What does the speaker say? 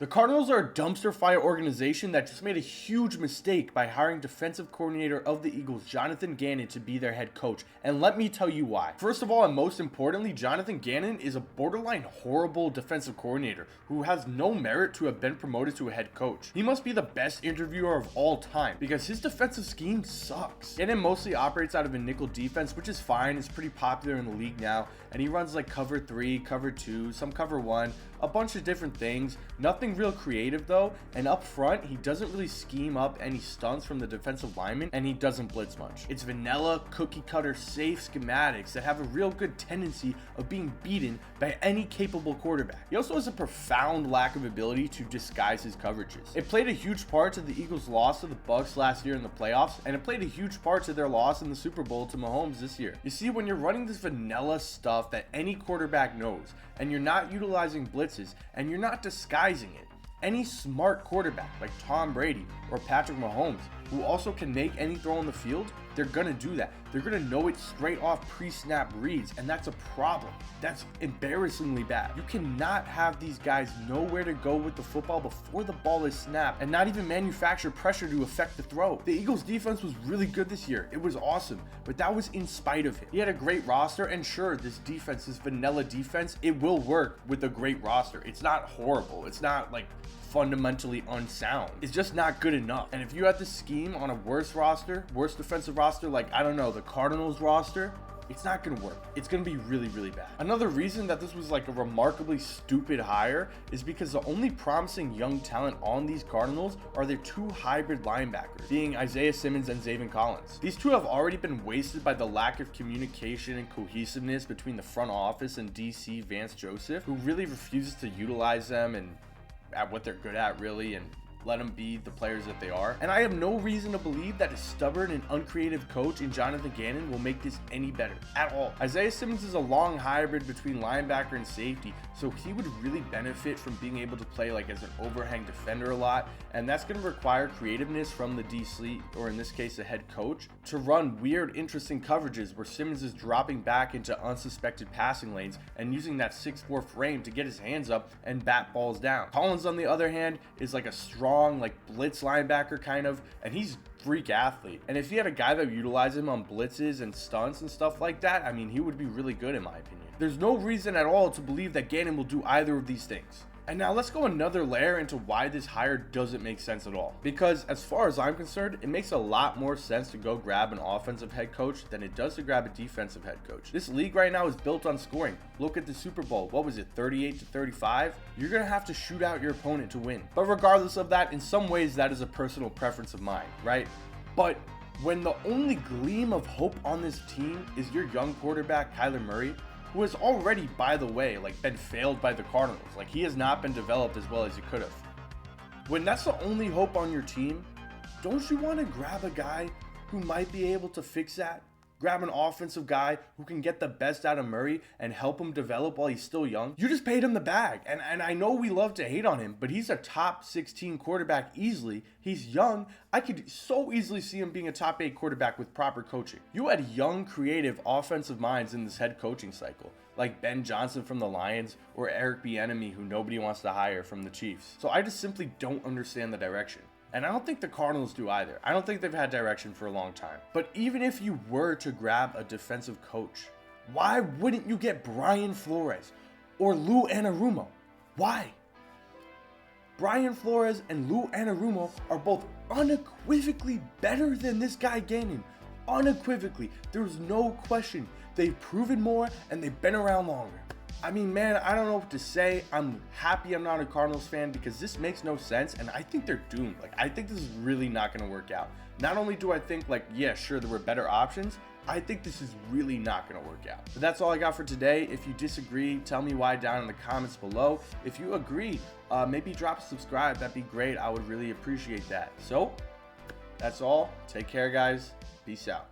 The Cardinals are a dumpster fire organization that just made a huge mistake by hiring defensive coordinator of the Eagles, Jonathan Gannon, to be their head coach. And let me tell you why. First of all, and most importantly, Jonathan Gannon is a borderline horrible defensive coordinator who has no merit to have been promoted to a head coach. He must be the best interviewer of all time because his defensive scheme sucks. Gannon mostly operates out of a nickel defense, which is fine. It's pretty popular in the league now. And he runs like cover 3, cover 2, some cover 1, a bunch of different things. Nothing real creative though, and up front he doesn't really scheme up any stunts from the defensive linemen, and he doesn't blitz much. It's vanilla, cookie cutter, safe schematics that have a real good tendency of being beaten by any capable quarterback. He also has a profound lack of ability to disguise his coverages. It played a huge part to the Eagles' loss to the Bucs last year in the playoffs, and it played a huge part to their loss in the Super Bowl to Mahomes this year. You see, when you're running this vanilla stuff that any quarterback knows, and you're not utilizing blitzes, and you're not disguising it, any smart quarterback like Tom Brady or Patrick Mahomes, who also can make any throw on the field, they're gonna do that. They're gonna know it straight off pre-snap reads, and that's a problem. That's embarrassingly bad. You cannot have these guys know where to go with the football before the ball is snapped and not even manufacture pressure to affect the throw. The Eagles defense was really good this year. It was awesome, but that was in spite of him. He had a great roster, and sure, this defense, this vanilla defense, it will work with a great roster. It's not horrible. It's not like fundamentally unsound. It's just not good enough. And if you had this scheme on a worse roster, worse defensive roster, like, I don't know, the Cardinals roster, it's not going to work. It's going to be really, really bad. Another reason that this was like a remarkably stupid hire is because the only promising young talent on these Cardinals are their two hybrid linebackers, being Isaiah Simmons and Zaven Collins. These two have already been wasted by the lack of communication and cohesiveness between the front office and DC Vance Joseph, who really refuses to utilize them and at what they're good at, really, and let them be the players that they are. And I have no reason to believe that a stubborn and uncreative coach in Jonathan Gannon will make this any better at all. Isaiah Simmons is a long hybrid between linebacker and safety, so he would really benefit from being able to play like as an overhang defender a lot, and that's going to require creativeness from the DC, or in this case the head coach, to run weird, interesting coverages where Simmons is dropping back into unsuspected passing lanes and using that 6'4" frame to get his hands up and bat balls down. Collins, on the other hand, is like a strong like blitz linebacker kind of, and he's freak athlete. And if you had a guy that utilized him on blitzes and stunts and stuff like that, I mean, he would be really good in my opinion. There's no reason at all to believe that Gannon will do either of these things. And now let's go another layer into why this hire doesn't make sense at all. Because as far as I'm concerned, it makes a lot more sense to go grab an offensive head coach than it does to grab a defensive head coach. This league right now is built on scoring. Look at the Super Bowl. What was it, 38-35? You're going to have to shoot out your opponent to win. But regardless of that, in some ways that is a personal preference of mine, right? But when the only gleam of hope on this team is your young quarterback, Kyler Murray, who has already, by the way, like been failed by the Cardinals. Like, he has not been developed as well as he could have. When that's the only hope on your team, don't you want to grab a guy who might be able to fix that? Grab an offensive guy who can get the best out of Murray and help him develop while he's still young. You just paid him the bag. And I know we love to hate on him, but he's a top 16 quarterback easily. He's young. I could so easily see him being a top 8 quarterback with proper coaching. You had young, creative offensive minds in this head coaching cycle, like Ben Johnson from the Lions or Eric Bieniemy, who nobody wants to hire, from the Chiefs. So I just simply don't understand the direction. And I don't think the Cardinals do either. I don't think they've had direction for a long time. But even if you were to grab a defensive coach, why wouldn't you get Brian Flores or Lou Anarumo? Why? Brian Flores and Lou Anarumo are both unequivocally better than this guy Gannon. Unequivocally. There's no question. They've proven more and they've been around longer. I mean, man, I don't know what to say. I'm happy I'm not a Cardinals fan because this makes no sense, and I think they're doomed. Like, I think this is really not going to work out. Not only do I think, like, yeah, sure, there were better options, I think this is really not going to work out. But that's all I got for today. If you disagree, tell me why down in the comments below. If you agree, maybe drop a subscribe. That'd be great. I would really appreciate that. So, that's all. Take care, guys. Peace out.